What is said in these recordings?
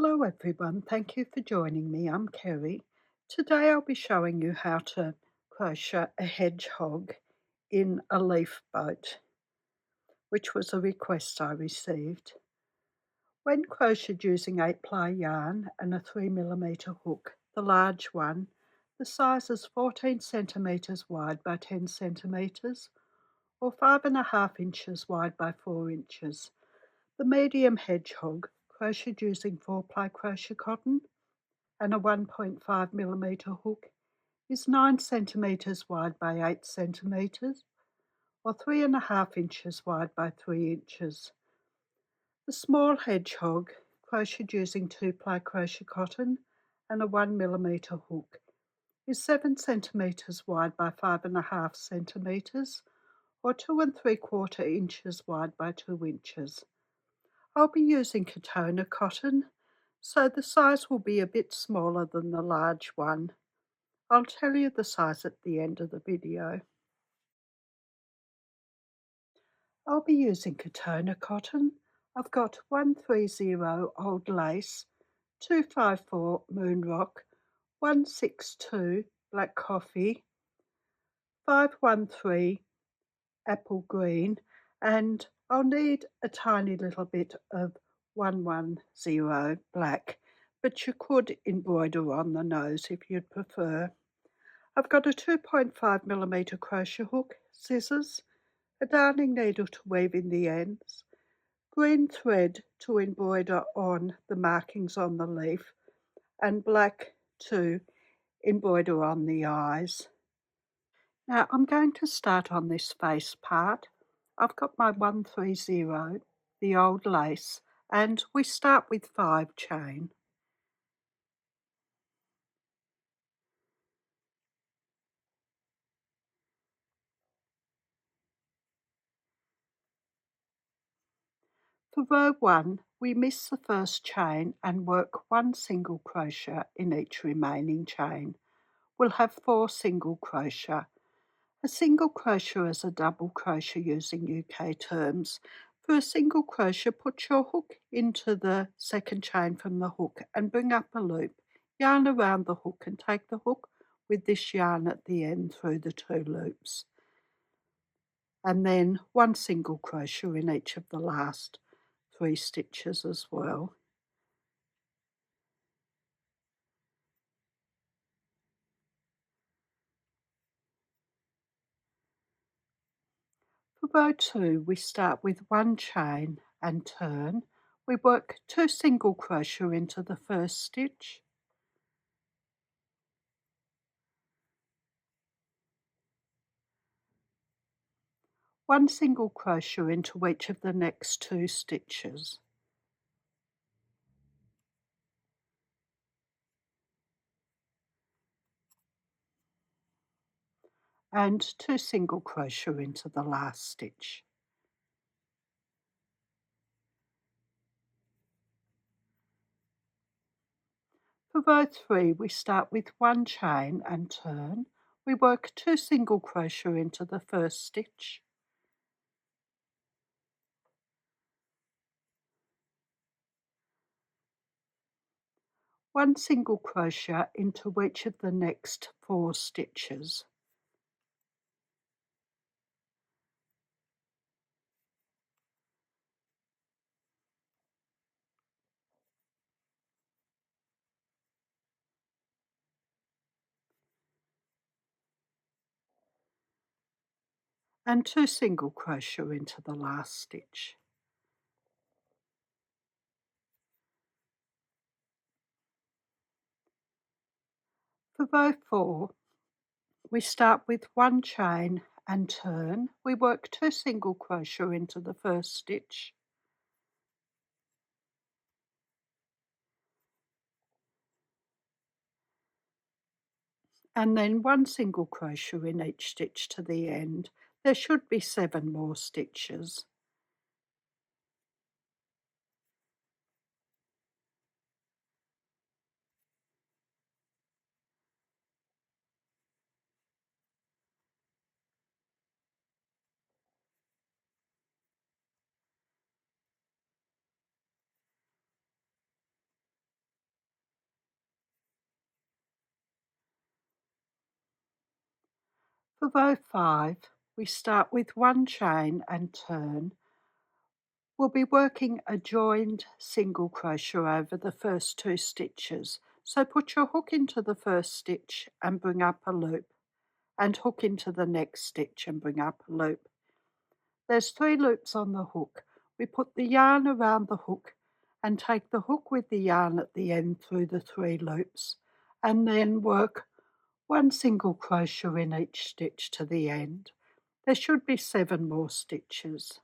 Hello everyone, thank you for joining me. I'm Kerry. Today I'll be showing you how to crochet a hedgehog in a leaf boat, which was a request I received. When crocheted using 8-ply yarn and a 3mm hook, the large one, the size is 14 centimeters wide by 10 centimeters or 5.5 inches wide by 4 inches. The medium hedgehog, crocheted using 4-ply crochet cotton, and a 1.5mm hook is 9 centimeters wide by 8 centimeters or 3.5 inches wide by 3 inches. The small hedgehog, crocheted using 2-ply crochet cotton and a 1mm hook, is 7 centimeters wide by 5.5 centimeters or 2 3/4 inches wide by 2 inches. I'll be using Catona cotton, so the size will be a bit smaller than the large one. I'll tell you the size at the end of the video. I'll be using Catona cotton. I've got 130 old lace, 254 moon rock, 162 black coffee, 513 apple green, and I'll need a tiny little bit of 110 black, but you could embroider on the nose if you'd prefer. I've got a 2.5mm crochet hook, scissors, a darning needle to weave in the ends, green thread to embroider on the markings on the leaf, and black to embroider on the eyes. Now I'm going to start on this face part. I've got my 130, the old lace, and we start with 5 chain. For row 1, we miss the first chain and work 1 single crochet in each remaining chain. We'll have 4 single crochet. A single crochet is a double crochet using UK terms. For a single crochet, put your hook into the second chain from the hook and bring up a loop. Yarn around the hook and take the hook with this yarn at the end through the 2 loops. And then 1 single crochet in each of the last 3 stitches as well. For row 2, we start with 1 chain and turn. We work 2 single crochet into the first stitch, one single crochet into each of the next 2 stitches, and 2 single crochet into the last stitch. For row 3, we start with 1 chain and turn. We work 2 single crochet into the first stitch, one single crochet into each of the next 4 stitches, and 2 single crochet into the last stitch. For row 4, we start with 1 chain and turn. We work 2 single crochet into the first stitch, and then 1 single crochet in each stitch to the end. There should be 7 more stitches. For row 5, we start with 1 chain and turn. We'll be working a joined single crochet over the first 2 stitches. So put your hook into the first stitch and bring up a loop, and hook into the next stitch and bring up a loop. There's 3 loops on the hook. We put the yarn around the hook and take the hook with the yarn at the end through the 3 loops, and then work 1 single crochet in each stitch to the end. There should be 7 more stitches.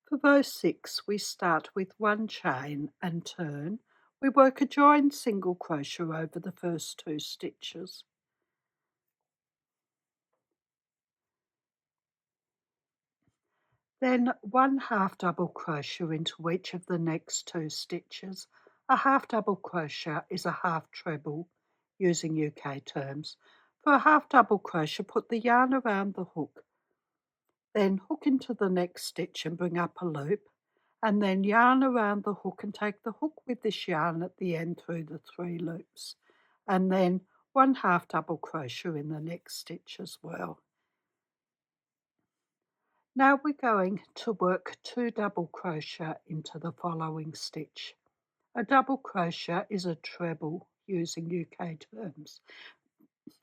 For row 6, we start with 1 chain and turn. We work a joined single crochet over the first 2 stitches. Then 1 half double crochet into each of the next 2 stitches. A half double crochet is a half treble using UK terms. For a half double crochet, put the yarn around the hook, then hook into the next stitch and bring up a loop, and then yarn around the hook and take the hook with this yarn at the end through the 3 loops, and then 1 half double crochet in the next stitch as well. Now we're going to work 2 double crochet into the following stitch. A double crochet is a treble using UK terms.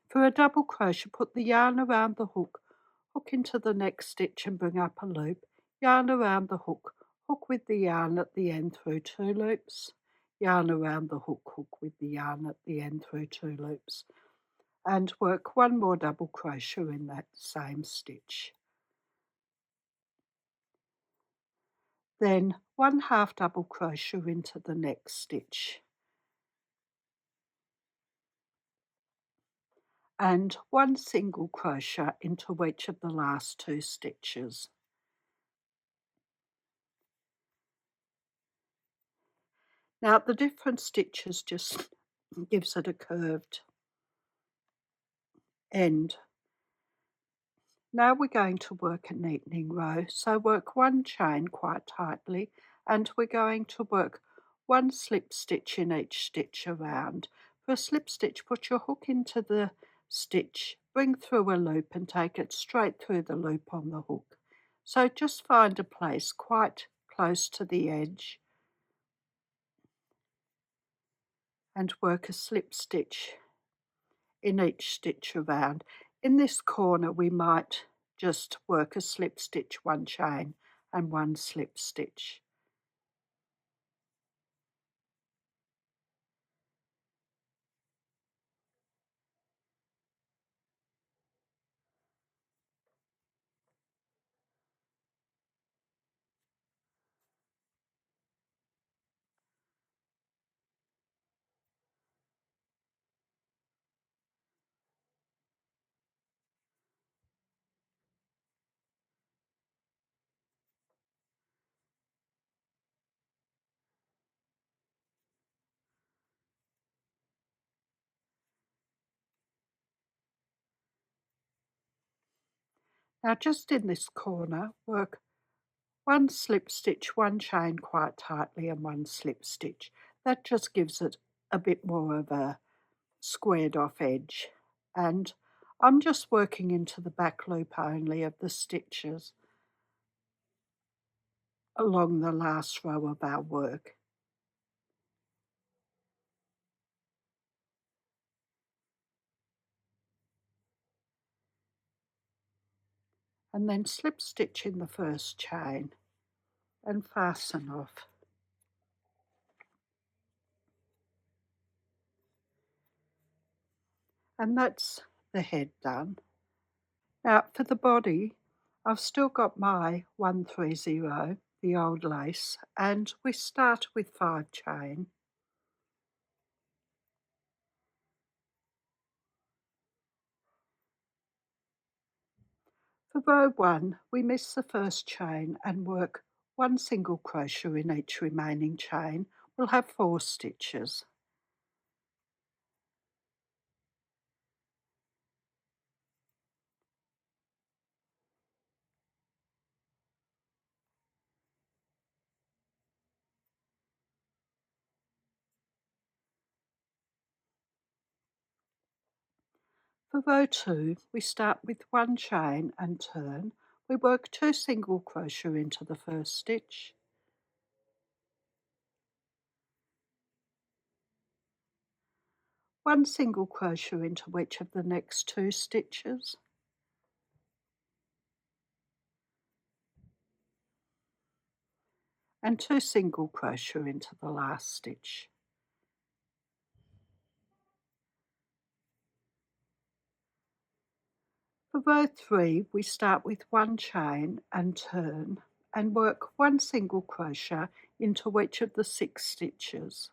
For a double crochet, put the yarn around the hook, hook into the next stitch and bring up a loop, yarn around the hook, hook with the yarn at the end through 2 loops, yarn around the hook, hook with the yarn at the end through 2 loops, and work 1 more double crochet in that same stitch. Then 1 half double crochet into the next stitch, and 1 single crochet into each of the last 2 stitches. Now the different stitches just gives it a curved end. Now we're going to work a neatening row, so work 1 chain quite tightly, and we're going to work 1 slip stitch in each stitch around. For a slip stitch, put your hook into the stitch, bring through a loop and take it straight through the loop on the hook. So just find a place quite close to the edge and work a slip stitch in each stitch around. In this corner we might just work a slip stitch, 1 chain and 1 slip stitch. Now just in this corner work 1 slip stitch, 1 chain quite tightly and 1 slip stitch. That just gives it a bit more of a squared off edge, and I'm just working into the back loop only of the stitches along the last row of our work. And then slip stitch in the first chain and fasten off. And that's the head done. Now for the body, I've still got my 130, the old lace, and we start with 5 chain. For row 1, we miss the first chain and work one single crochet in each remaining chain. We'll have 4 stitches. For row 2, we start with 1 chain and turn. We work 2 single crochet into the first stitch, 1 single crochet into each of the next 2 stitches, and 2 single crochet into the last stitch. For row 3, we start with 1 chain and turn and work 1 single crochet into each of the 6 stitches.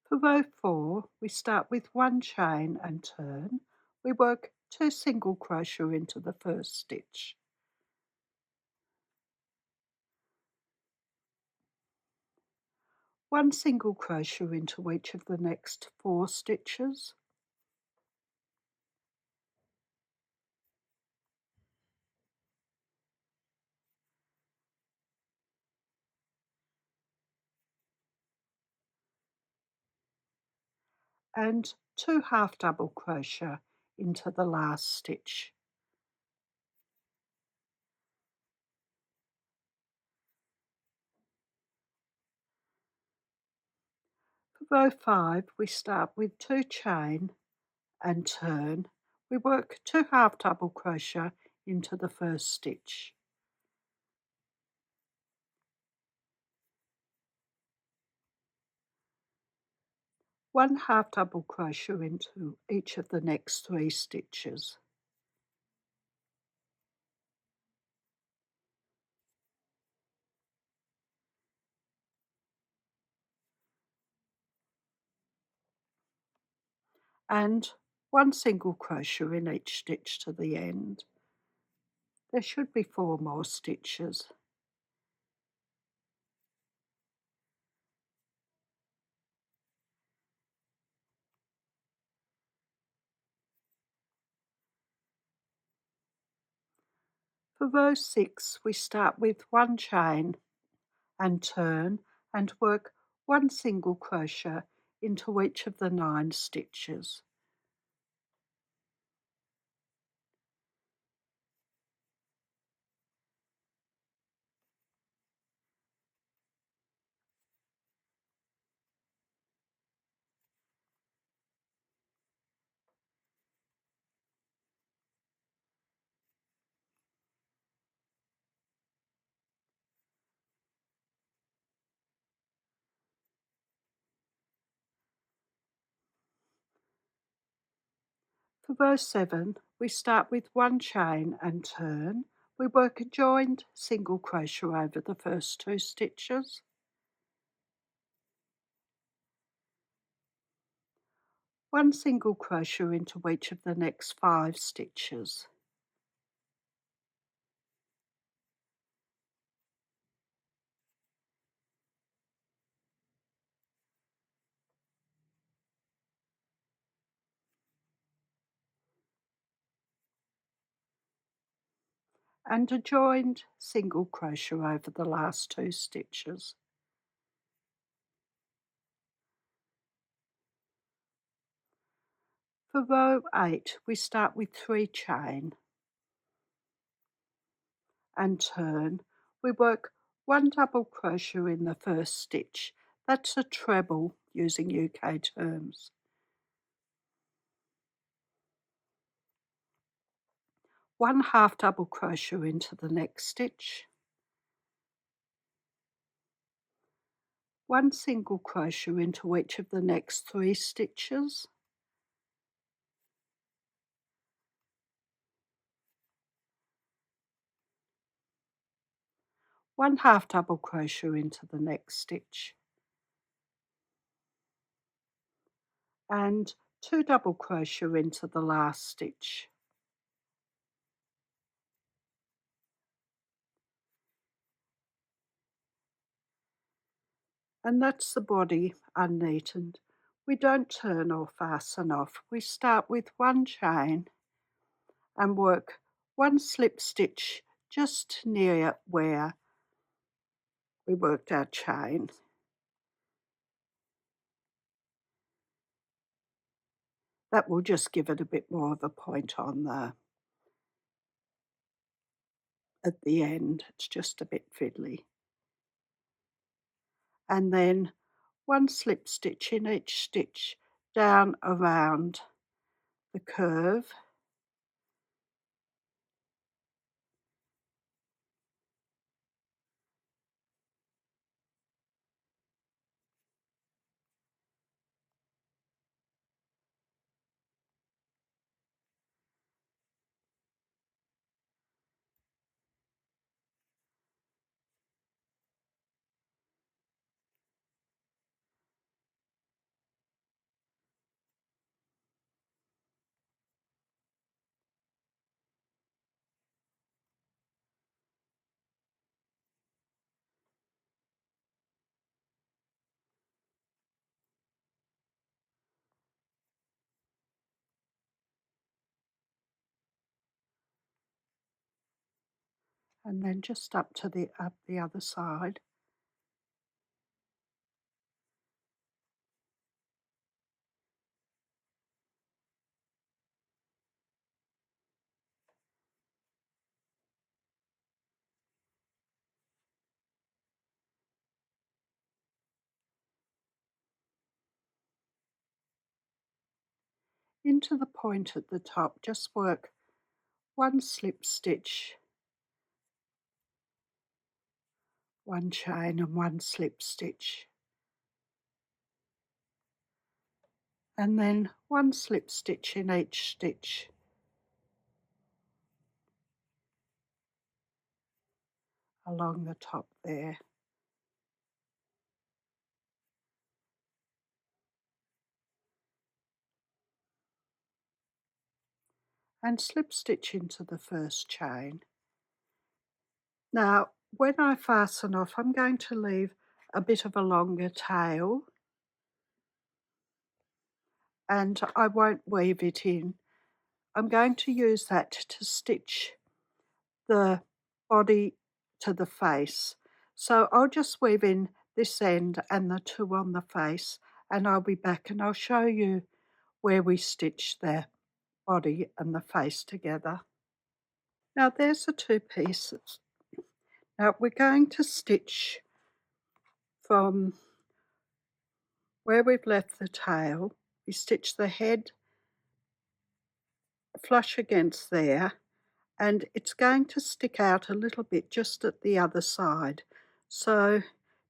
For row 4, we start with 1 chain and turn. We work 2 single crochet into the first stitch, 1 single crochet into each of the next 4 stitches, and 2 half double crochet into the last stitch. For row 5, we start with 2 chain and turn. We work 2 half double crochet into the first stitch, 1 half double crochet into each of the next 3 stitches, and 1 single crochet in each stitch to the end. There should be 4 more stitches. For row 6, we start with 1 chain and turn and work 1 single crochet into each of the 9 stitches. For row 7, we start with 1 chain and turn. We work a joined single crochet over the first 2 stitches, 1 single crochet into each of the next 5 stitches, and a joined single crochet over the last 2 stitches. For row 8, we start with 3 chain and turn. We work 1 double crochet in the first stitch. That's a treble using UK terms. 1 half double crochet into the next stitch, 1 single crochet into each of the next 3 stitches, 1 half double crochet into the next stitch, and 2 double crochet into the last stitch. And that's the body unneatened. We don't turn or fasten off. We start with 1 chain and work 1 slip stitch just near where we worked our chain. That will just give it a bit more of a point on at the end. It's just a bit fiddly. And then 1 slip stitch in each stitch down around the curve, and then just up the other side. Into the point at the top, just work 1 slip stitch, 1 chain and 1 slip stitch, and then 1 slip stitch in each stitch along the top there. And slip stitch into the first chain. Now, when I fasten off, I'm going to leave a bit of a longer tail, and I won't weave it in. I'm going to use that to stitch the body to the face. So I'll just weave in this end and the 2 on the face, and I'll be back and I'll show you where we stitch the body and the face together. Now there's the 2 pieces. Now we're going to stitch from where we've left the tail. We stitch the head flush against there, and it's going to stick out a little bit just at the other side. So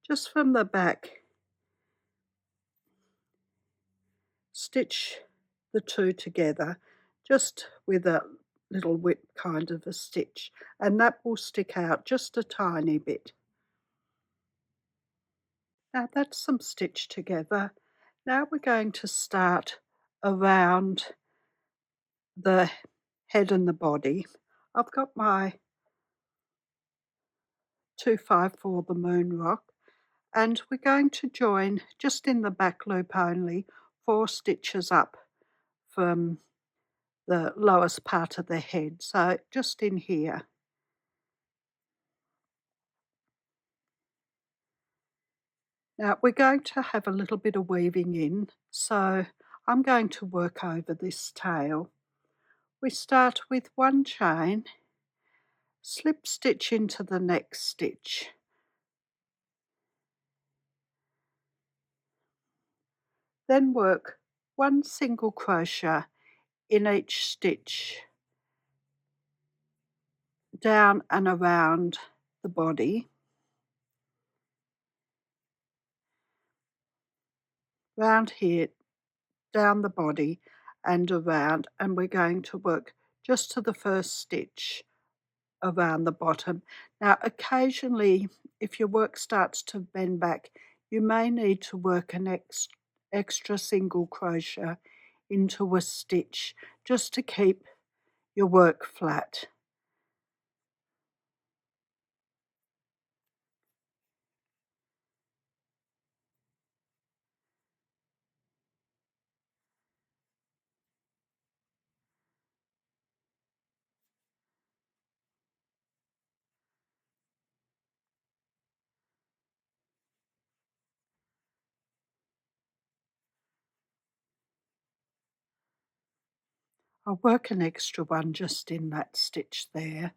just from the back, stitch the 2 together just with a little whip kind of a stitch, and that will stick out just a tiny bit. Now that's some stitch together. Now we're going to start around the head and the body. I've got my 254 the moon rock, and we're going to join just in the back loop only 4 stitches up from the lowest part of the head, so just in here. Now we're going to have a little bit of weaving in, so I'm going to work over this tail. We start with 1 chain, slip stitch into the next stitch, then work 1 single crochet in each stitch down and around the body, round here, down the body and around, and we're going to work just to the first stitch around the bottom. Now occasionally, if your work starts to bend back, you may need to work an extra single crochet into a stitch just to keep your work flat. I'll work an extra one just in that stitch there.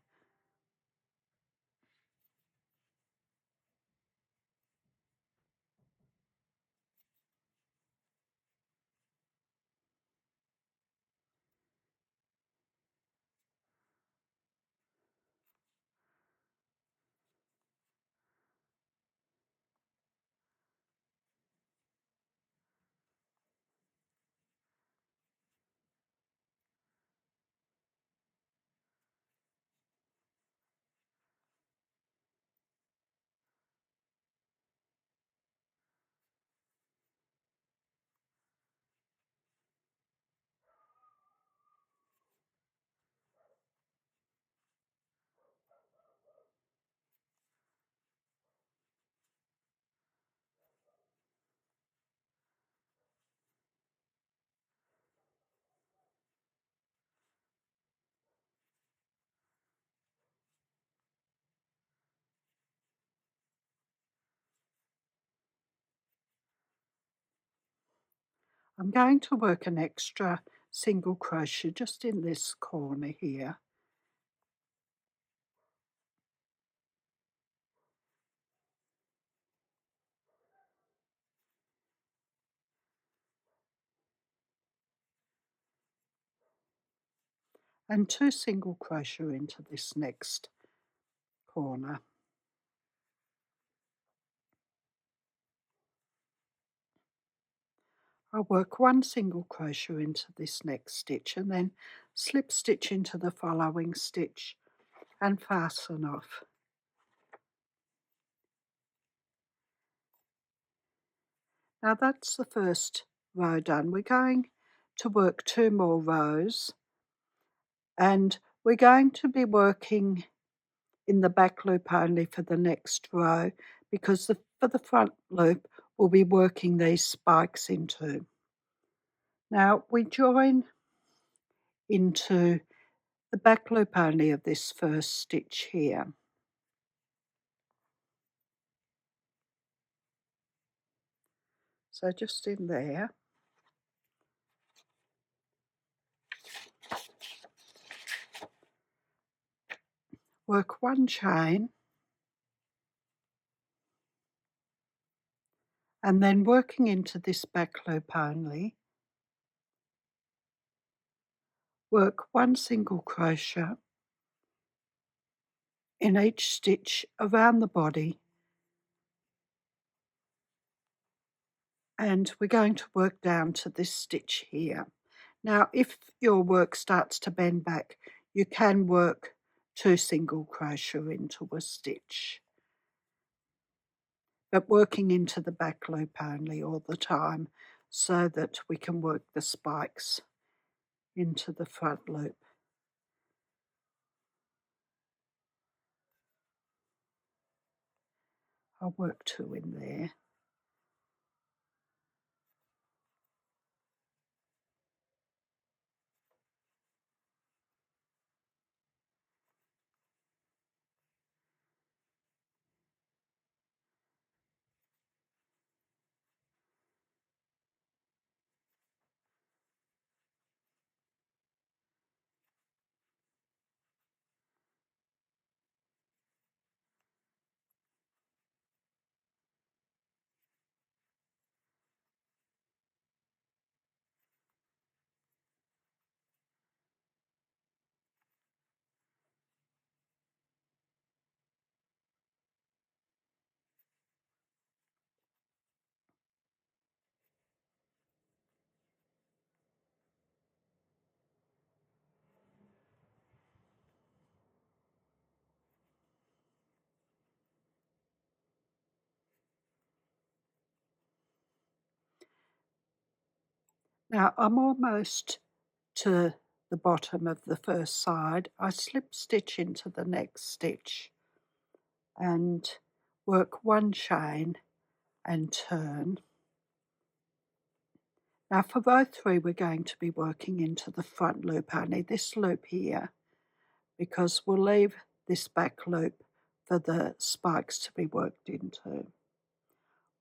I'm going to work an extra single crochet just in this corner here. And 2 single crochet into this next corner. I'll work 1 single crochet into this next stitch and then slip stitch into the following stitch and fasten off. Now that's the first row done. We're going to work 2 more rows, and we're going to be working in the back loop only for the next row, because for the front loop we'll be working these spikes into. Now we join into the back loop only of this first stitch here. So just in there, work 1 chain, and then working into this back loop only, work 1 single crochet in each stitch around the body, and we're going to work down to this stitch here. Now if your work starts to bend back, you can work 2 single crochet into a stitch, but working into the back loop only all the time so that we can work the spikes into the front loop. I'll work 2 in there. Now I'm almost to the bottom of the first side. I slip stitch into the next stitch and work one chain and turn. Now for row 3 we're going to be working into the front loop, only this loop here, because we'll leave this back loop for the spikes to be worked into.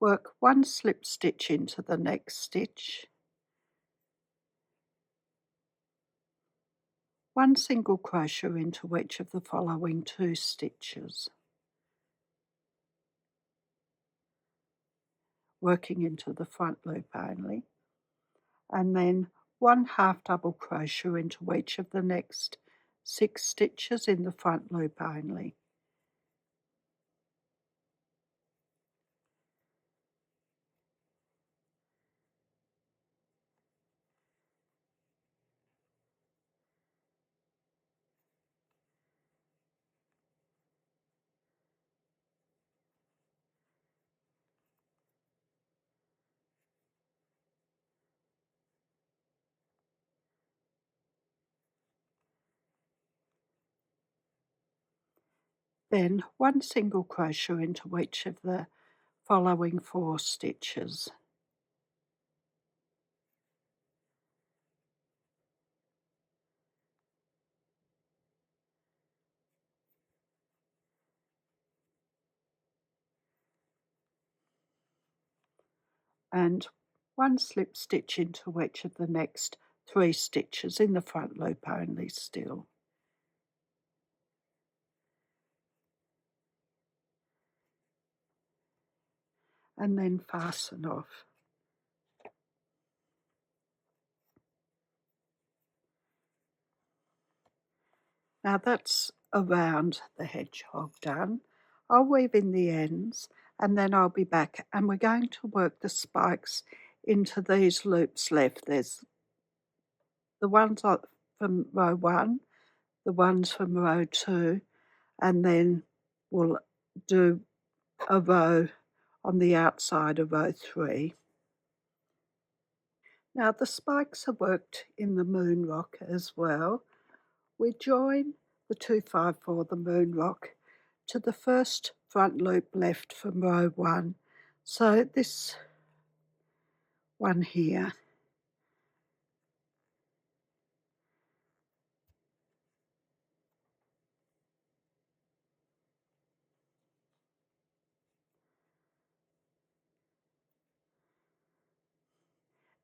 Work one slip stitch into the next stitch, one single crochet into each of the following 2 stitches, working into the front loop only, and then one half double crochet into each of the next 6 stitches in the front loop only. Then one single crochet into each of the following 4 stitches. And one slip stitch into each of the next 3 stitches in the front loop only still. And then fasten off. Now that's around the hedgehog done. I'll weave in the ends and then I'll be back and we're going to work the spikes into these loops left. There's the ones from row 1, the ones from row 2, and then we'll do a row on the outside of row 3. Now the spikes are worked in the moon rock as well. We join the 254, the moon rock, to the first front loop left from row 1. So this one here.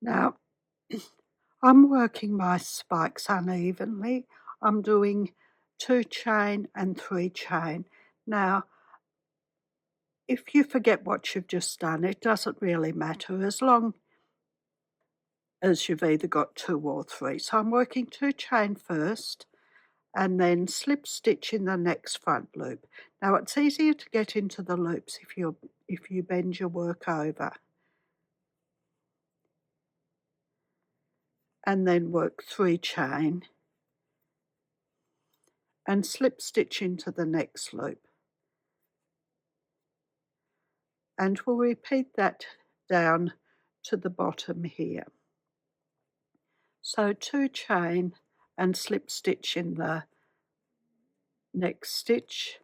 Now I'm working my spikes unevenly. I'm doing 2 chain and 3 chain. Now if you forget what you've just done, it doesn't really matter as long as you've either got 2 or 3. So I'm working 2 chain first and then slip stitch in the next front loop. Now it's easier to get into the loops if you bend your work over. And then work 3 chain and slip stitch into the next loop. And we'll repeat that down to the bottom here. So 2 chain and slip stitch in the next stitch,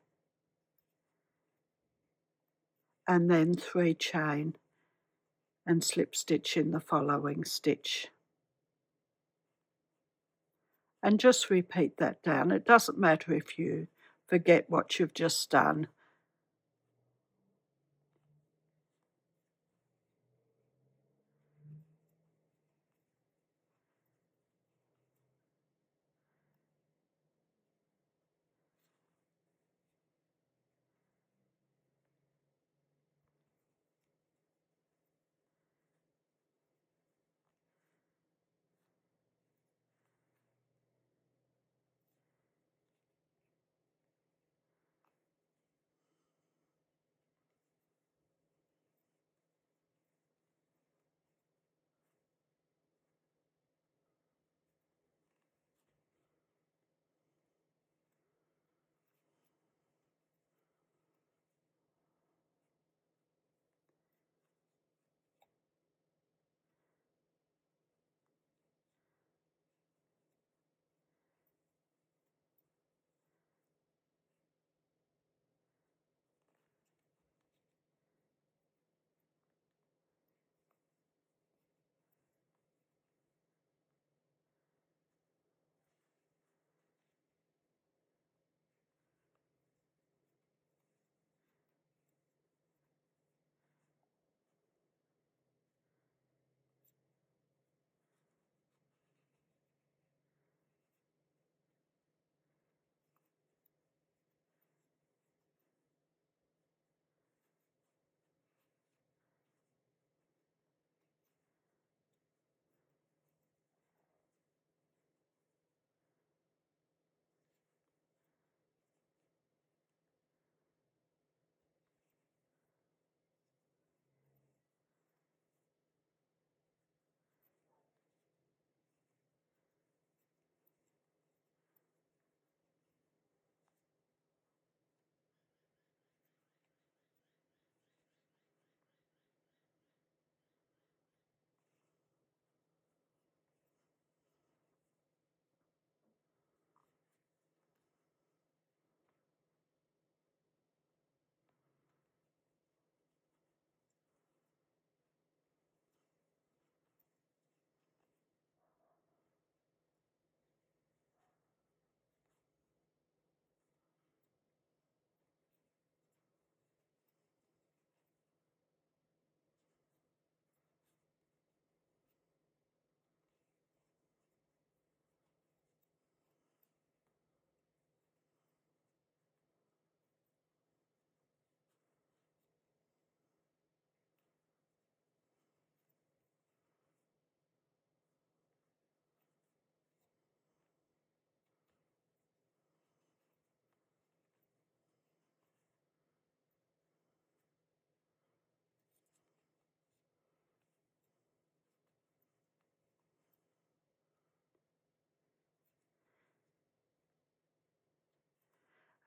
and then 3 chain and slip stitch in the following stitch. And just repeat that down. It doesn't matter if you forget what you've just done.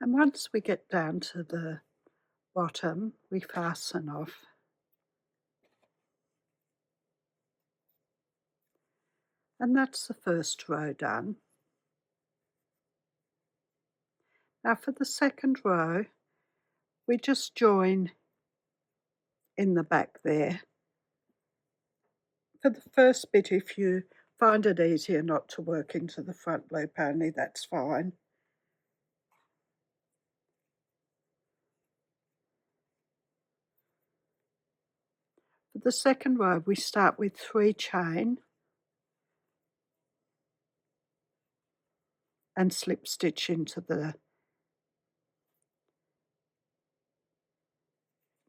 And once we get down to the bottom, we fasten off. And that's the first row done. Now for the second row, we just join in the back there. For the first bit, if you find it easier not to work into the front loop only, that's fine. For the second row, we start with 3 chain and slip stitch into the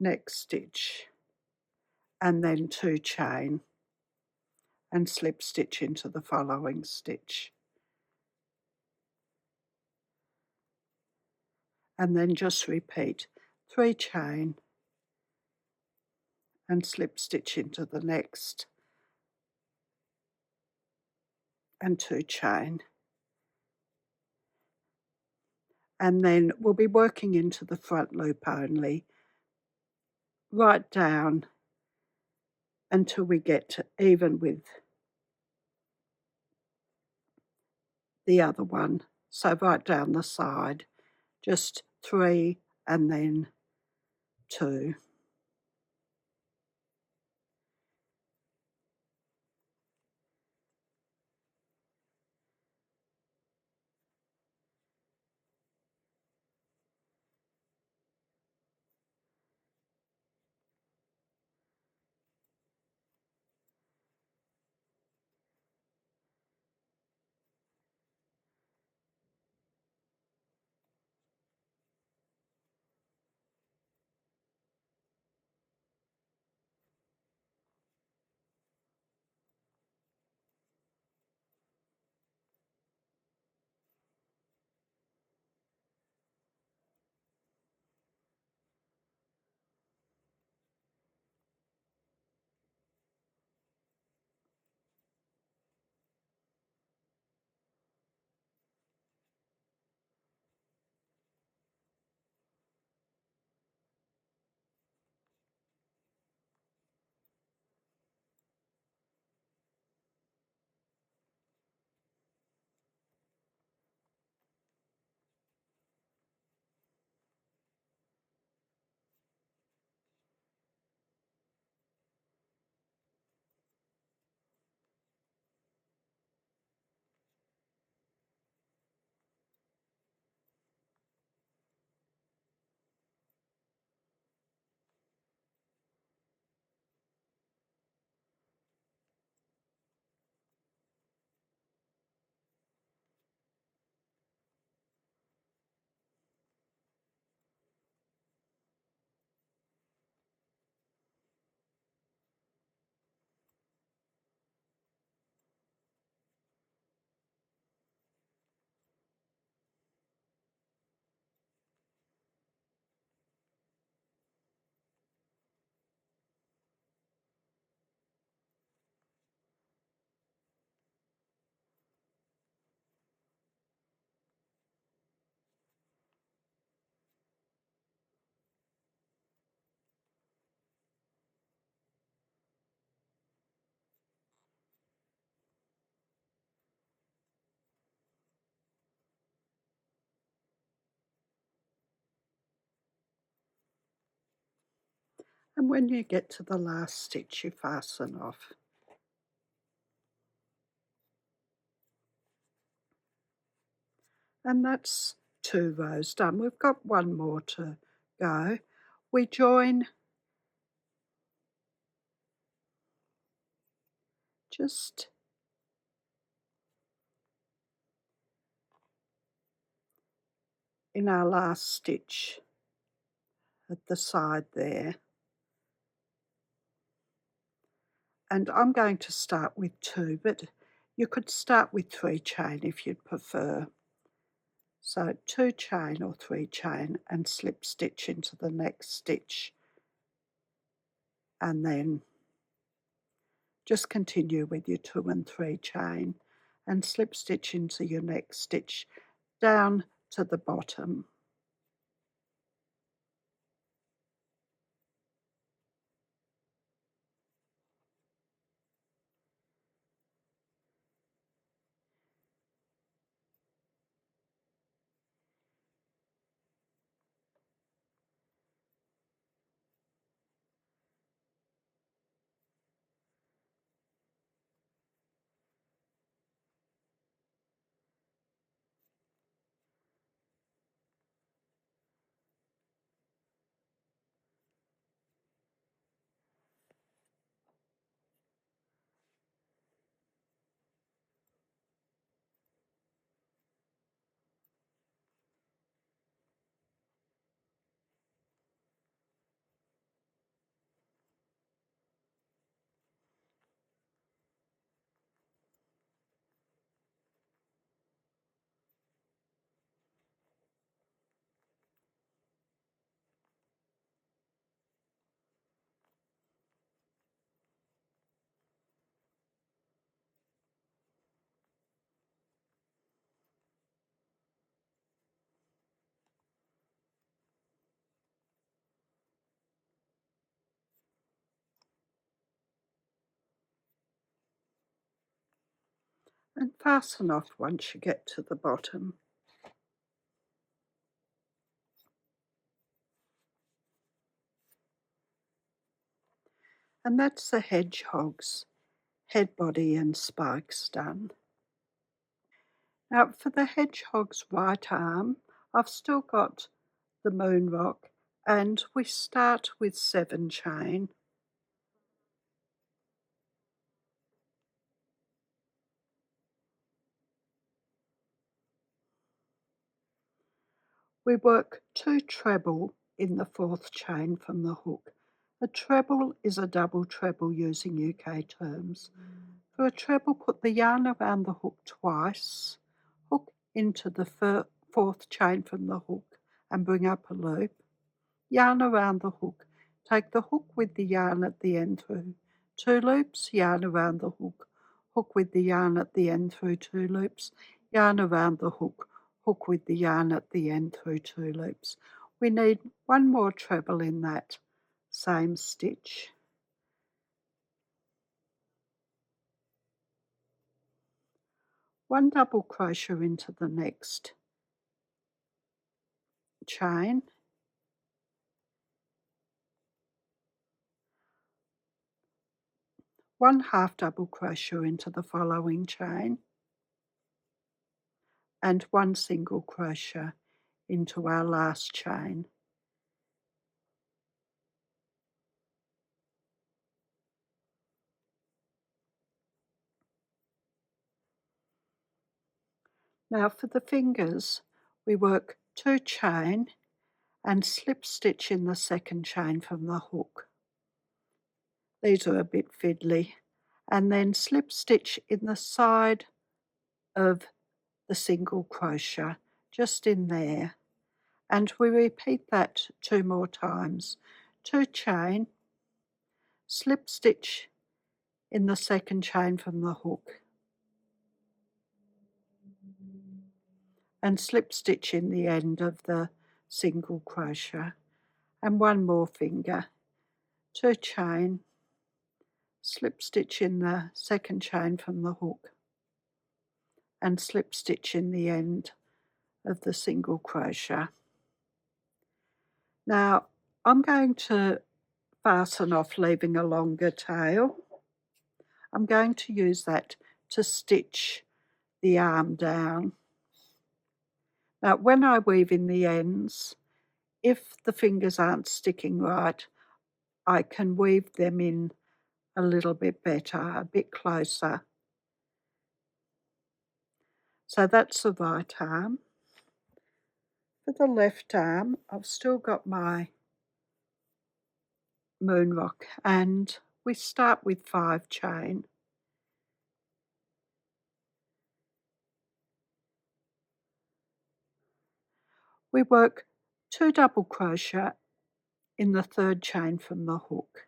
next stitch, and then 2 chain and slip stitch into the following stitch, and then just repeat 3 chain and slip stitch into the next, and 2 chain. And then we'll be working into the front loop only, right down until we get to even with the other one. So right down the side, just 3 and then 2. And when you get to the last stitch, you fasten off. And that's 2 rows done. We've got 1 more to go. We join just in our last stitch at the side there. And I'm going to start with 2, but you could start with 3 chain if you'd prefer. So 2 chain or 3 chain and slip stitch into the next stitch, and then just continue with your 2 and 3 chain and slip stitch into your next stitch down to the bottom. and fasten off once you get to the bottom. And that's the hedgehog's head, body and spikes done. Now for the hedgehog's right arm, I've still got the moon rock, and we start with 7 chain. We work 2 treble in the 4th chain from the hook. A treble is a double treble using UK terms. For a treble, put the yarn around the hook twice, hook into the 4th chain from the hook and bring up a loop, yarn around the hook, take the hook with the yarn at the end through 2 loops, yarn around the hook, hook with the yarn at the end through 2 loops, yarn around the hook, hook with the yarn at the end through 2 loops. We need 1 more treble in that same stitch. One double crochet into the next chain, one half double crochet into the following chain, and 1 single crochet into our last chain. Now for the fingers, we work 2 chain and slip stitch in the 2nd chain from the hook. These are a bit fiddly. And then slip stitch in the side of the single crochet, just in there. And we repeat that 2 more times. 2 chain, slip stitch in the 2nd chain from the hook, and slip stitch in the end of the single crochet, and 1 more finger, 2 chain, slip stitch in the 2nd chain from the hook, and slip stitch in the end of the single crochet. Now I'm going to fasten off, leaving a longer tail. I'm going to use that to stitch the arm down. Now when I weave in the ends, if the fingers aren't sticking right, I can weave them in a little bit better, a bit closer. So that's the right arm. For the left arm, I've still got my moon rock, and we start with 5 chain. We work 2 double crochet in the 3rd chain from the hook.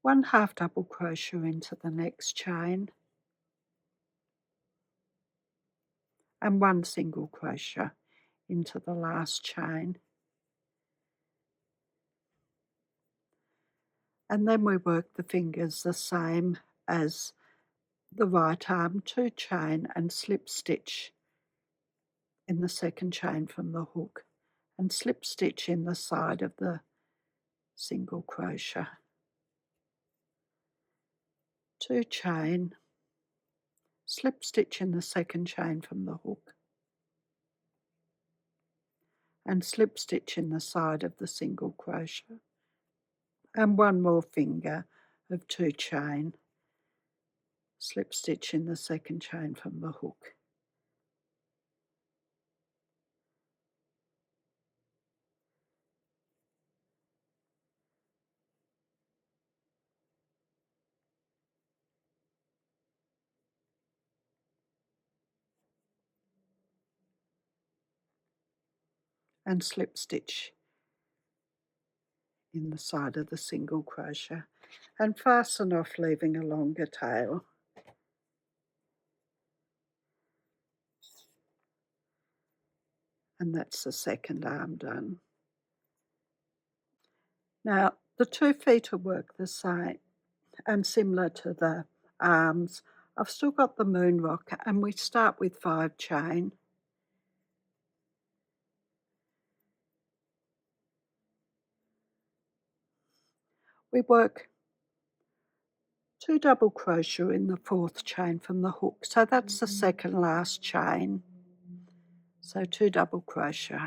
One half double crochet into the next chain, and 1 single crochet into the last chain. And then we work the fingers the same as the right arm, 2 chain and slip stitch in the 2nd chain from the hook, and slip stitch in the side of the single crochet, 2 chain, slip stitch in the 2nd chain from the hook, and slip stitch in the side of the single crochet, and 1 more finger of 2 chain, slip stitch in the 2nd chain from the hook, and slip stitch in the side of the single crochet, and fasten off, leaving a longer tail. And that's the second arm done. Now the 2 feet will work the same and similar to the arms. I've still got the moon rock, and we start with 5 chain. We work 2 double crochet in the 4th chain from the hook, so that's the second last chain. So 2 double crochet.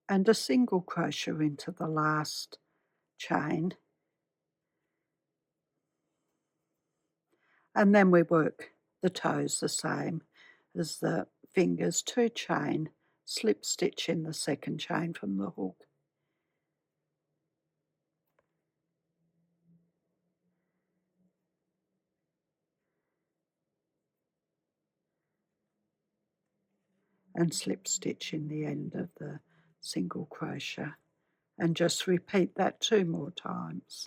And a single crochet into the last chain. And then we work the toes the same as the fingers, 2 chain, slip stitch in the 2nd chain from the hook. And slip stitch in the end of the single crochet, and just repeat that 2 more times.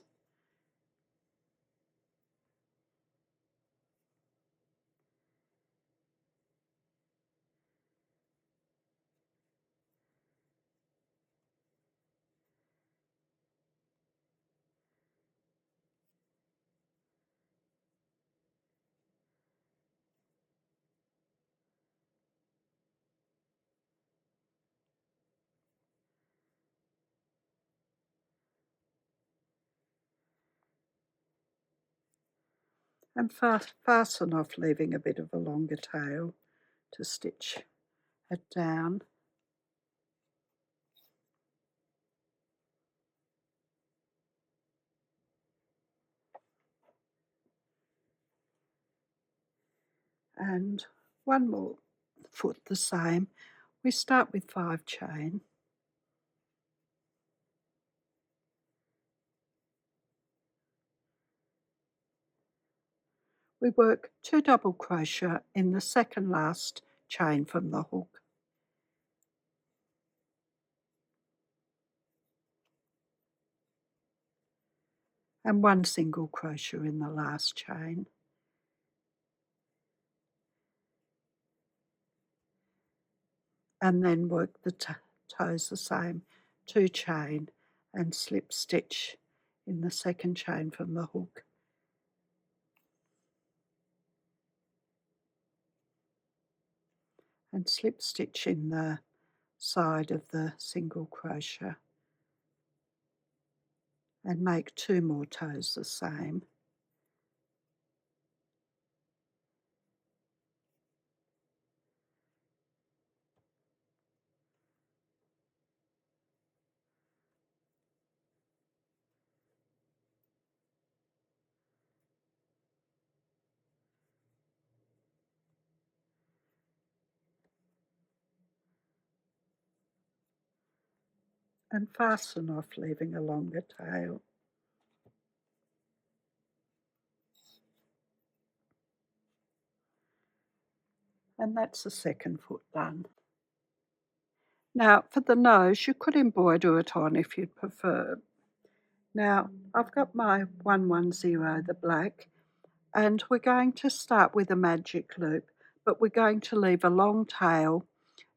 And fasten off, leaving a bit of a longer tail to stitch it down. And one more foot the same. We start with 5 chain. We work 2 double crochet in the 2nd last chain from the hook. And 1 single crochet in the last chain. And then work the toes the same, 2 chain and slip stitch in the 2nd chain from the hook. And slip stitch in the side of the single crochet, and make 2 more toes the same. And fasten off, leaving a longer tail. And that's the 2nd foot done. Now for the nose, you could embroider it on if you'd prefer. Now I've got my 110, the black, and we're going to start with a magic loop, but we're going to leave a long tail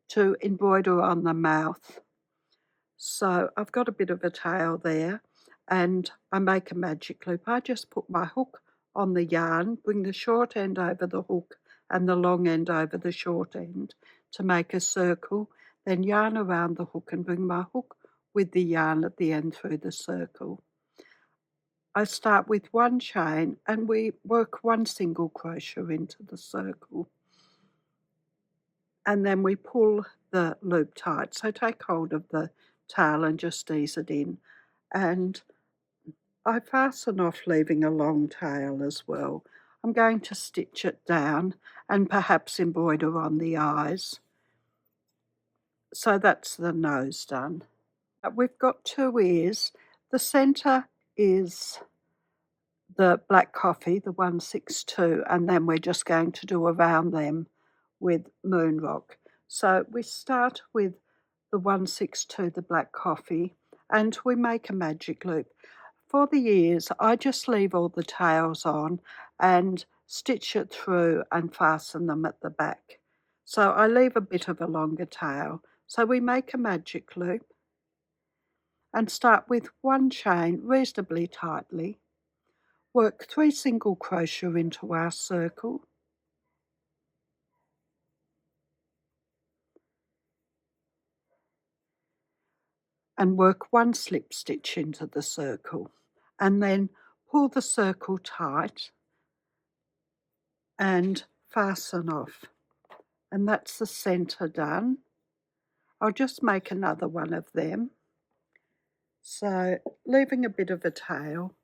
to embroider on the mouth. So I've got a bit of a tail there, and I make a magic loop. I just put my hook on the yarn, bring the short end over the hook and the long end over the short end to make a circle, then yarn around the hook and bring my hook with the yarn at the end through the circle. I start with 1 chain and we work 1 single crochet into the circle. And then we pull the loop tight. So take hold of the tail and just ease it in. And I fasten off, leaving a long tail as well. I'm going to stitch it down and perhaps embroider on the eyes. So that's the nose done. We've got 2 ears. The centre is the black coffee, the 162, and then we're just going to do around them with moon rock. So we start with the 162, the black coffee, and we make a magic loop. For the ears, I just leave all the tails on and stitch it through and fasten them at the back. So I leave a bit of a longer tail. So we make a magic loop and start with one chain reasonably tightly. Work 3 single crochet into our circle. And work 1 slip stitch into the circle. And then pull the circle tight and fasten off. And that's the center done. I'll just make another one of them. So leaving a bit of a tail,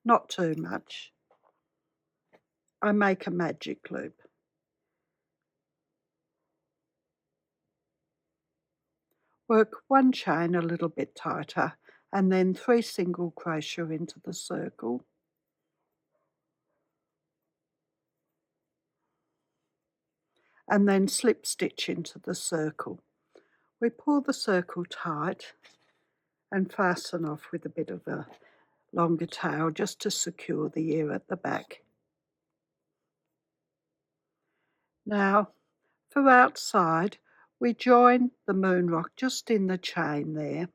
not too much. I make a magic loop. Work 1 chain a little bit tighter and then 3 single crochet into the circle. And then slip stitch into the circle. We pull the circle tight and fasten off with a bit of a longer tail just to secure the ear at the back. Now, for outside, we join the moon rock just in the chain there.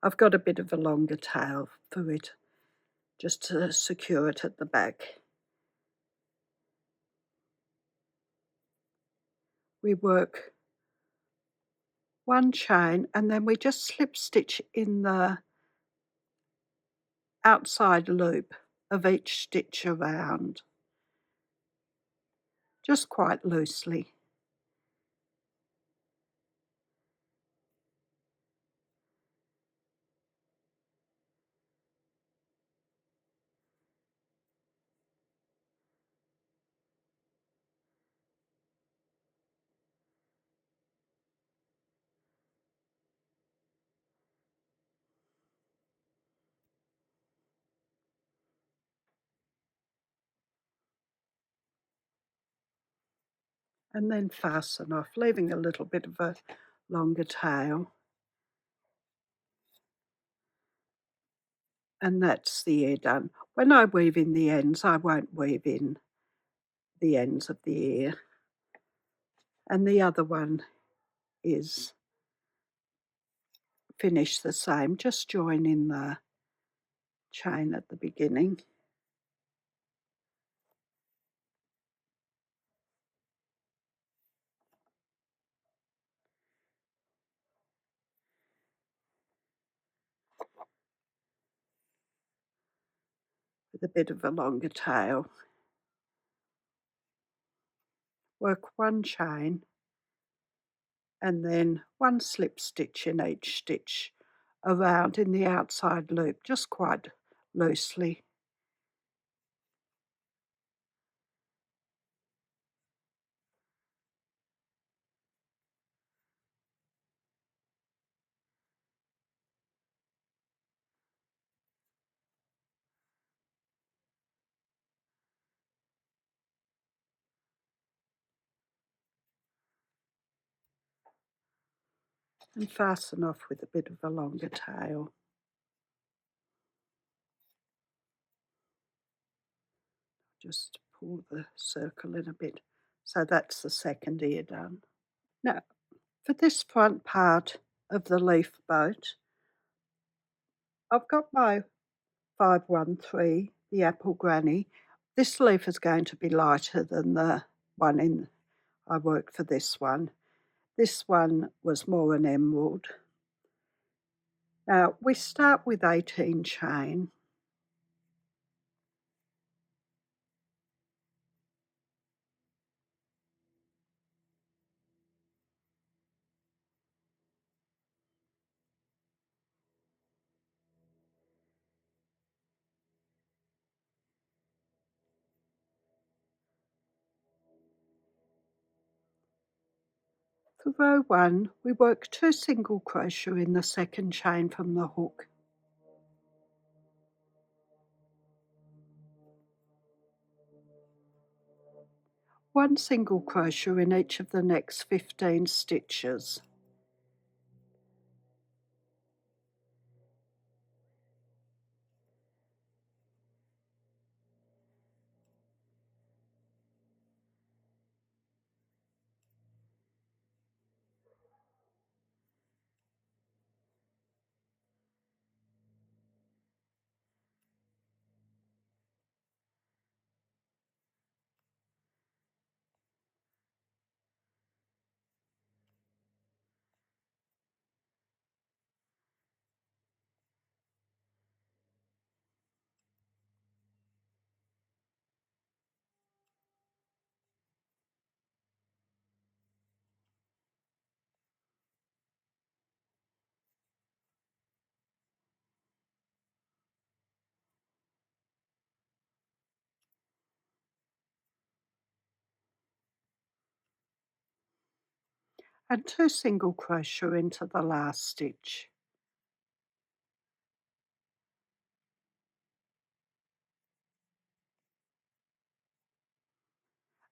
I've got a bit of a longer tail for it, just to secure it at the back. We work 1 chain and then we just slip stitch in the outside loop of each stitch around, just quite loosely. And then fasten off, leaving a little bit of a longer tail. And that's the ear done. When I weave in the ends, I won't weave in the ends of the ear. And the other one is finished the same, just join in the chain at the beginning. With a bit of a longer tail. Work 1 chain and then 1 slip stitch in each stitch around in the outside loop, just quite loosely. And fasten off with a bit of a longer tail. Just pull the circle in a bit. So that's the second ear done. Now, for this front part of the leaf boat, I've got my 513, the apple granny. This leaf is going to be lighter than the one I worked for this one. This one was more an emerald. Now we start with 18 chain. For row 1, we work 2 single crochet in the second chain from the hook. 1 single crochet in each of the next 15 stitches. And 2 single crochet into the last stitch.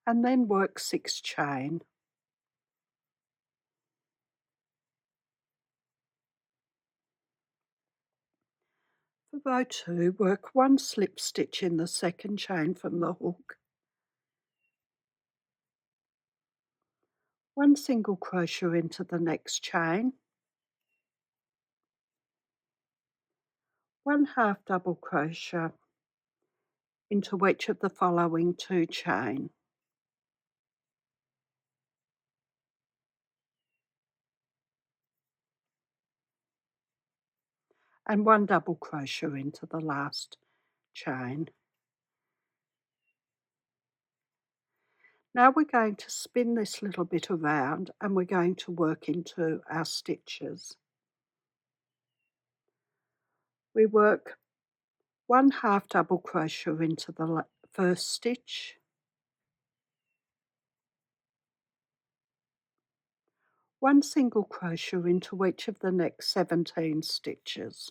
And then work 6 chain. For row 2, work 1 slip stitch in the second chain from the hook, 1 single crochet into the next chain, 1 half double crochet into each of the following 2 chain, and 1 double crochet into the last chain. Now we're going to spin this little bit around and we're going to work into our stitches. We work 1 half double crochet into the first stitch, 1 single crochet into each of the next 17 stitches.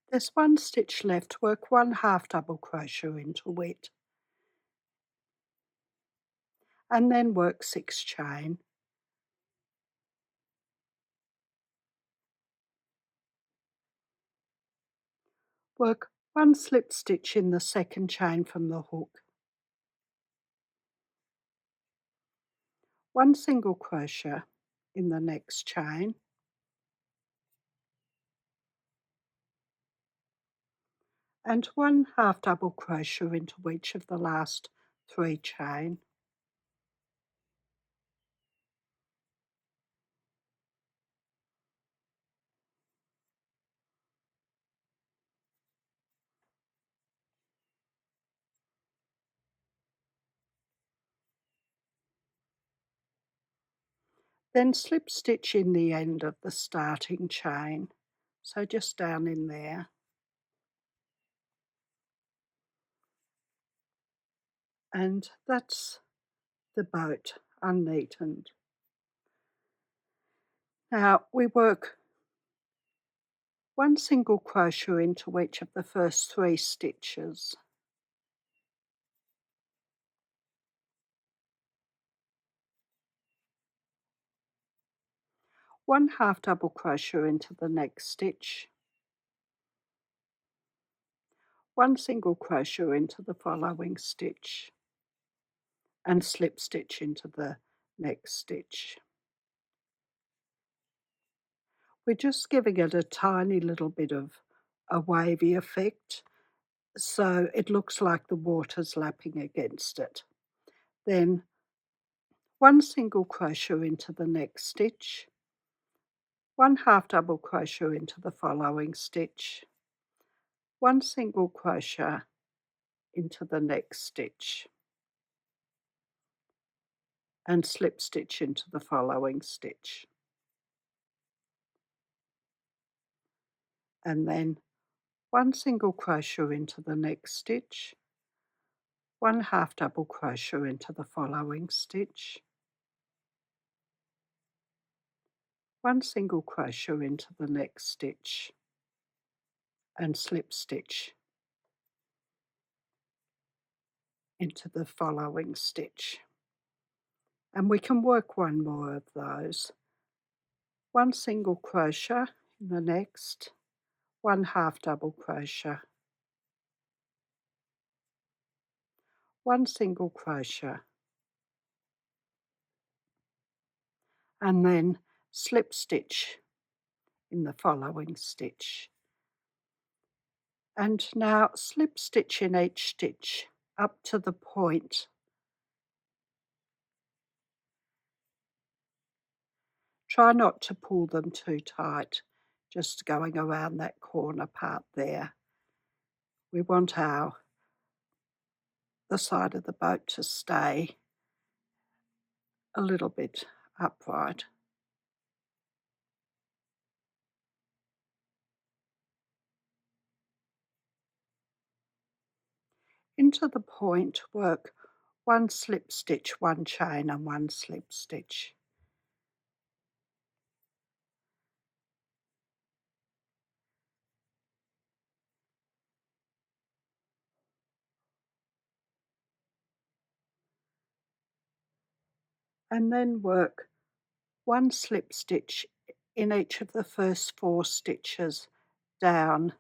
There's 1 stitch left, work 1 half double crochet into it, and then work 6 chain. Work 1 slip stitch in the second chain from the hook, 1 single crochet in the next chain, and 1 half double crochet into each of the last 3 chain. Then slip stitch in the end of the starting chain, so just down in there, and that's the boat unneatened. Now we work 1 single crochet into each of the first 3 stitches, 1 half double crochet into the next stitch, 1 single crochet into the following stitch and slip stitch into the next stitch. We're just giving it a tiny little bit of a wavy effect, so it looks like the water's lapping against it. Then 1 single crochet into the next stitch, 1 half double crochet into the following stitch, 1 single crochet into the next stitch and slip stitch into the following stitch. And then 1 single crochet into the next stitch, 1 half double crochet into the following stitch, 1 single crochet into the next stitch and slip stitch into the following stitch. And we can work one more of those. 1 single crochet in the next, 1 half double crochet, 1 single crochet, and then slip stitch in the following stitch. And now slip stitch in each stitch up to the point. Try not to pull them too tight, just going around that corner part there. We want the side of the boat to stay a little bit upright. Into the point, work 1 slip stitch, 1 chain and 1 slip stitch. And then work 1 slip stitch in each of the first 4 stitches down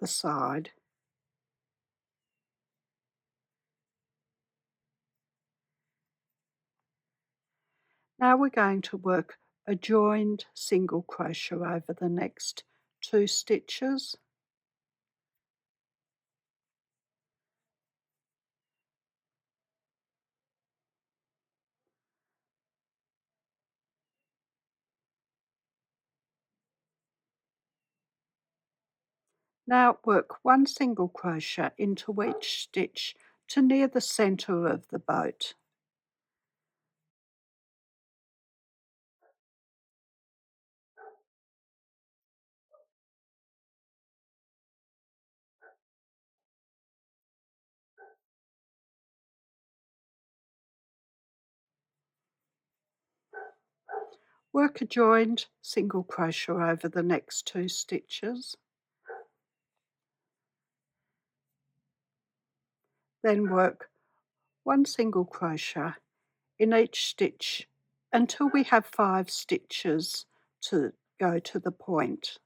the side. Now we're going to work a joined single crochet over the next 2 stitches. Now work 1 single crochet into each stitch to near the center of the boat. Work a joined single crochet over the next 2 stitches. Then work 1 single crochet in each stitch until we have 5 stitches to go to the point.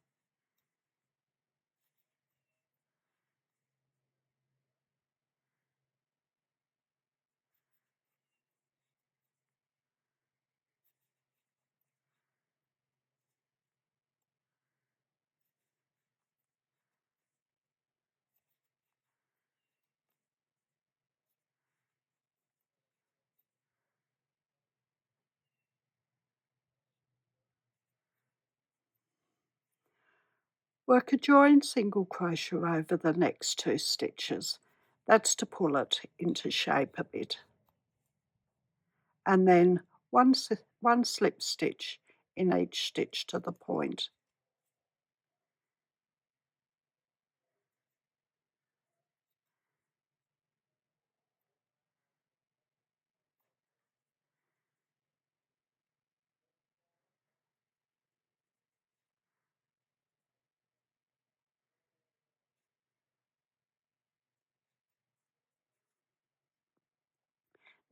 Work a joined single crochet over the next 2 stitches. That's to pull it into shape a bit. And then one slip stitch in each stitch to the point.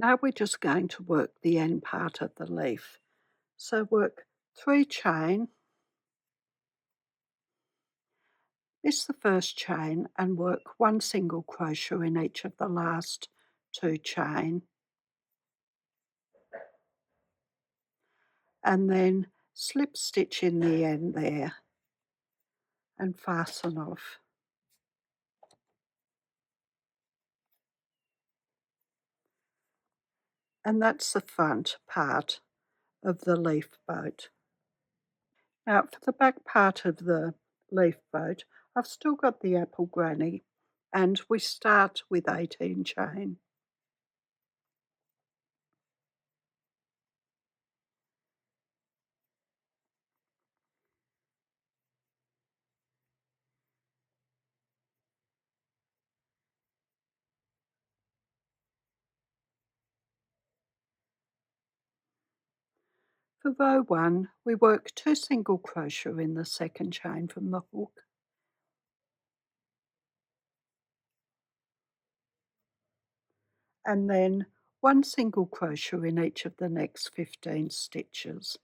Now we're just going to work the end part of the leaf. So work 3 chain, is the first chain and work 1 single crochet in each of the last 2 chain, and then slip stitch in the end there and fasten off. And that's the front part of the leaf boat. Now for the back part of the leaf boat, I've still got the apple granny, and we start with 18 chain. For row 1, we work 2 single crochet in the second chain from the hook, and then 1 single crochet in each of the next 15 stitches.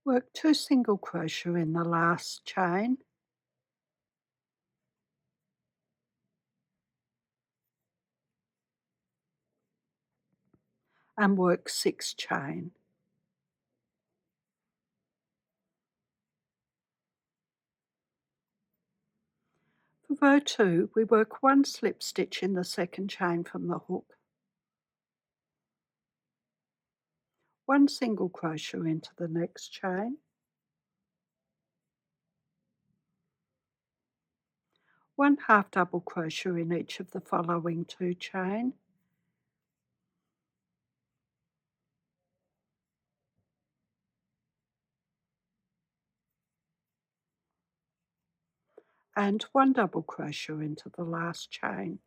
Work 2 single crochet in the last chain, and work 6 chain. For row 2, we work 1 slip stitch in the second chain from the hook, 1 single crochet into the next chain, 1 half double crochet in each of the following 2 chain, and 1 double crochet into the last chain.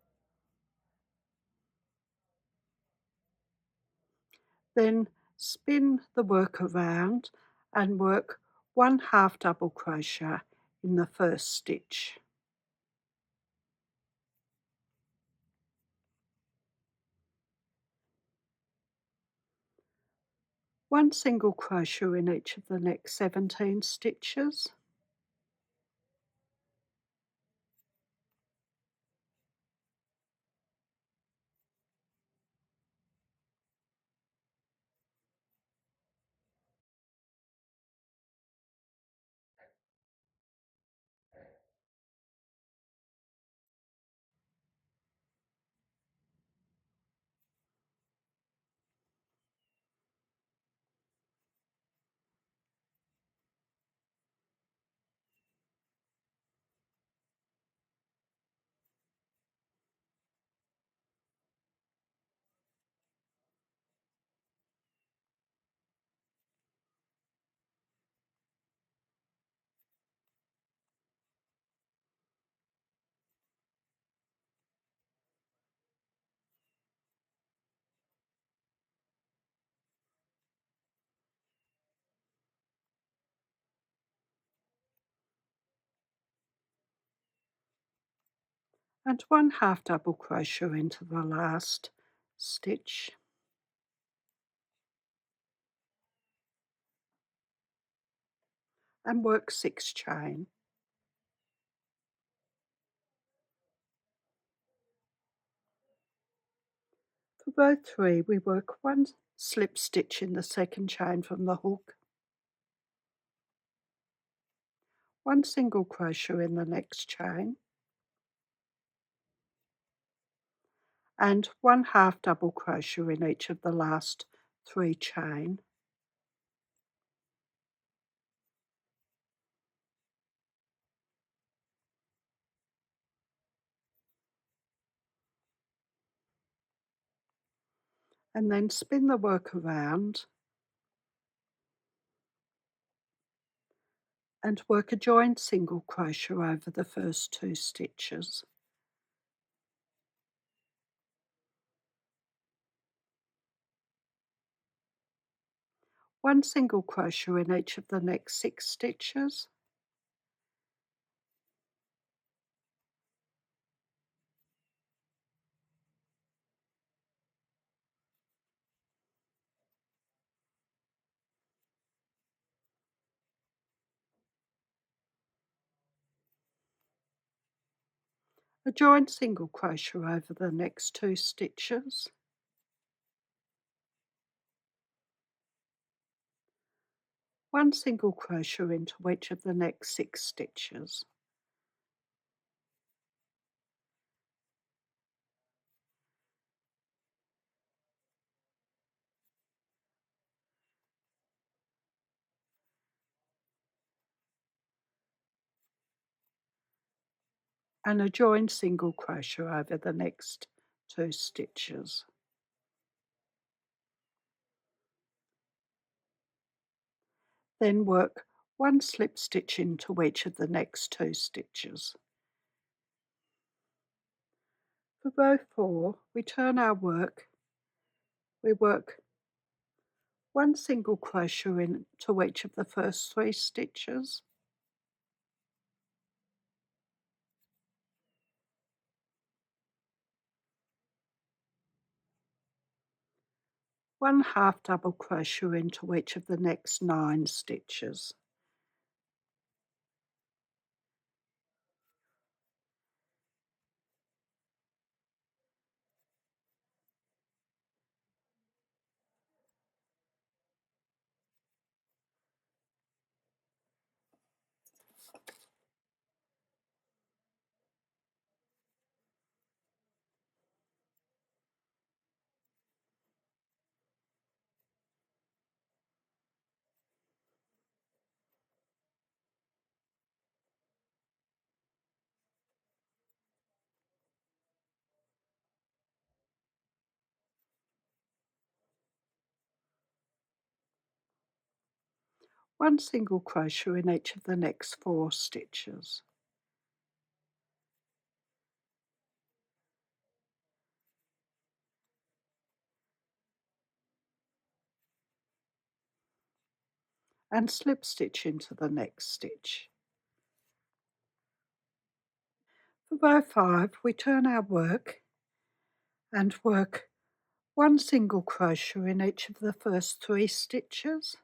Then spin the work around and work 1 half double crochet in the first stitch. 1 single crochet in each of the next 17 stitches, and 1 half double crochet into the last stitch, and work 6 chain. For row 3, we work 1 slip stitch in the second chain from the hook, 1 single crochet in the next chain, and 1 half double crochet in each of the last 3 chain, and then spin the work around and work a joined single crochet over the first 2 stitches. One single crochet in each of the next 6 stitches, a joined single crochet over the next 2 stitches, one single crochet into each of the next 6 stitches, and a joined single crochet over the next 2 stitches. Then work 1 slip stitch into each of the next 2 stitches. For row 4, we turn our work, we work 1 single crochet into each of the first 3 stitches, one half double crochet into each of the next 9 stitches, one single crochet in each of the next 4 stitches, and slip stitch into the next stitch. For row 5, we turn our work and work 1 single crochet in each of the first 3 stitches,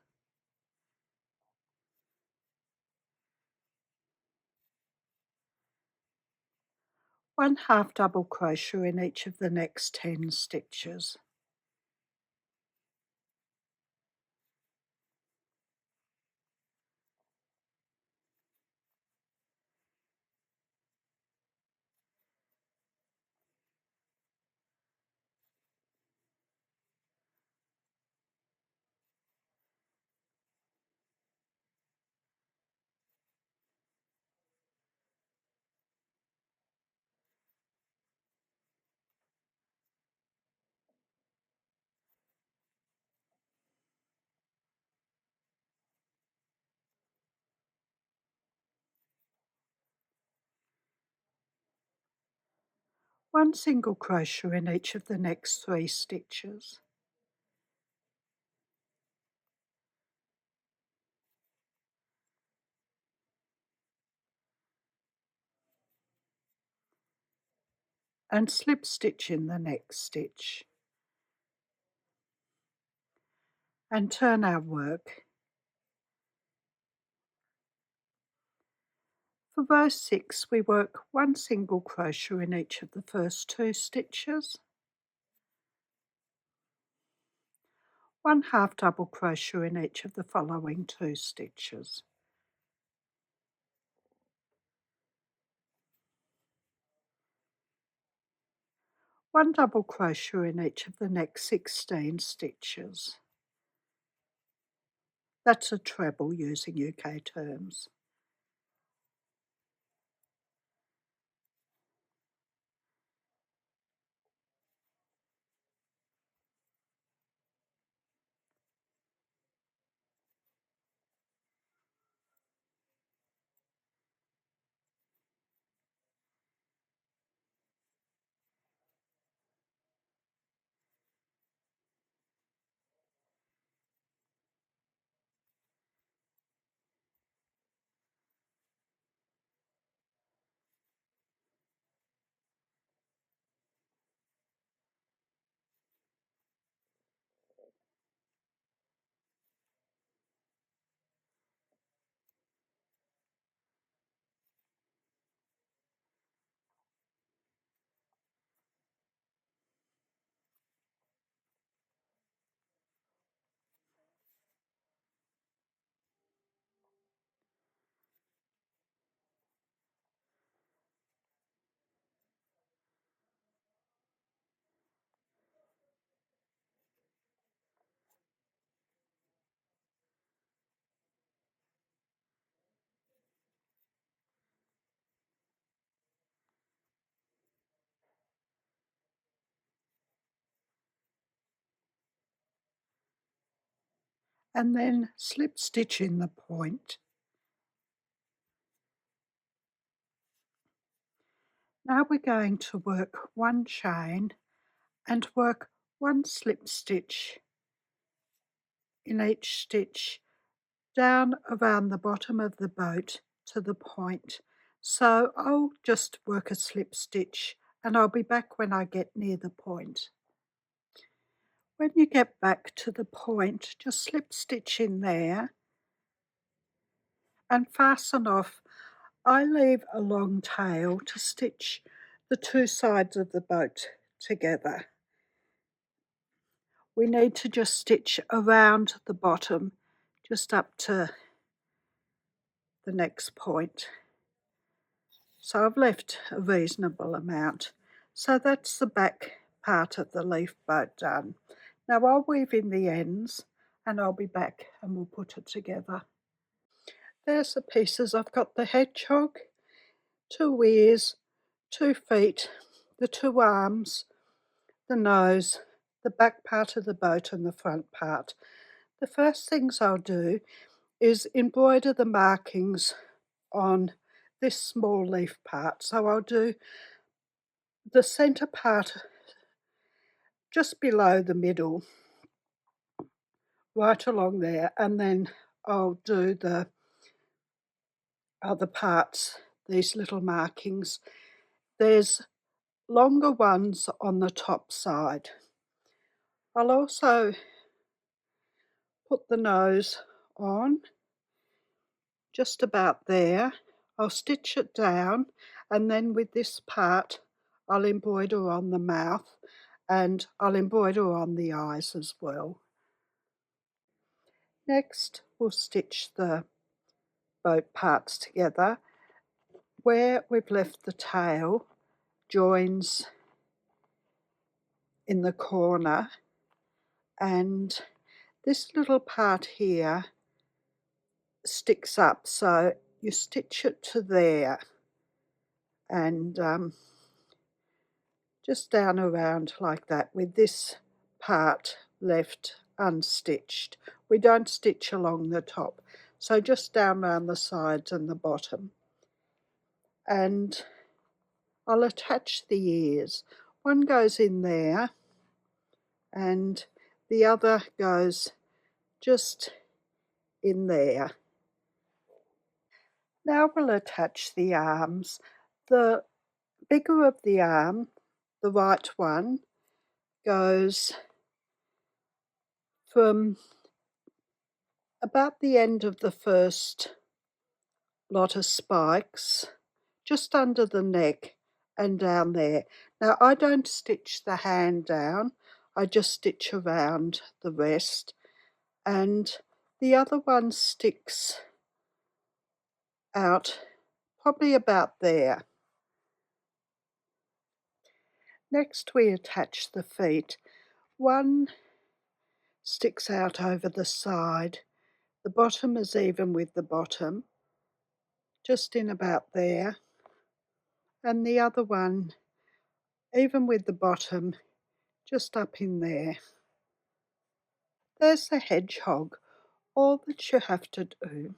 one half double crochet in each of the next 10 stitches, one single crochet in each of the next 3 stitches, and slip stitch in the next stitch, and turn our work. For row 6, we work 1 single crochet in each of the first 2 stitches, one half double crochet in each of the following 2 stitches, 1 double crochet in each of the next 16 stitches. That's a treble using UK terms. And then slip stitch in the point. Now we're going to work 1 chain and work 1 slip stitch in each stitch down around the bottom of the boat to the point. So I'll just work a slip stitch and I'll be back when I get near the point. When you get back to the point, just slip stitch in there and fasten off. I leave a long tail to stitch the 2 sides of the boat together. We need to just stitch around the bottom, just up to the next point. So I've left a reasonable amount. So that's the back part of the leaf boat done. Now I'll weave in the ends and I'll be back and we'll put it together. There's the pieces. I've got the hedgehog, 2 ears, 2 feet, the 2 arms, the nose, the back part of the boat and the front part. The first things I'll do is embroider the markings on this small leaf part. So I'll do the centre part just below the middle, right along there, and then I'll do the other parts, these little markings. There's longer ones on the top side. I'll also put the nose on just about there. I'll stitch it down and then with this part I'll embroider on the mouth and I'll embroider on the eyes as well. Next we'll stitch the boat parts together. Where we've left the tail joins in the corner and this little part here sticks up, so you stitch it to there and just down around like that with this part left unstitched. We don't stitch along the top, so just down around the sides and the bottom. And I'll attach the ears. One goes in there and the other goes just in there. Now we'll attach the arms. The bigger of the arm, the right one, goes from about the end of the first lot of spikes, just under the neck and down there. Now I don't stitch the hand down, I just stitch around the rest, and the other one sticks out probably about there. Next we attach the feet. One sticks out over the side. The bottom is even with the bottom, just in about there, and the other one even with the bottom, just up in there. There's the hedgehog. All that you have to do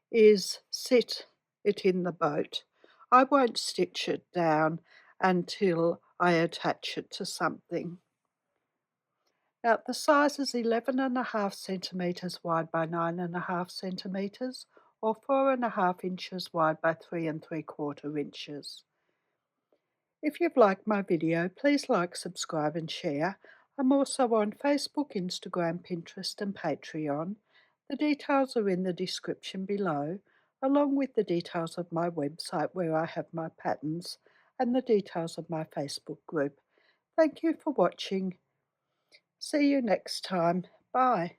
is sit it in the boat. I won't stitch it down until I attach it to something. Now the size is 11.5 centimetres wide by 9.5 centimetres, or 4.5 inches wide by 3 3/4 inches. If you've liked my video, please like, subscribe and share. I'm also on Facebook, Instagram, Pinterest and Patreon. The details are in the description below, along with the details of my website where I have my patterns and the details of my Facebook group. Thank you for watching. See you next time. Bye.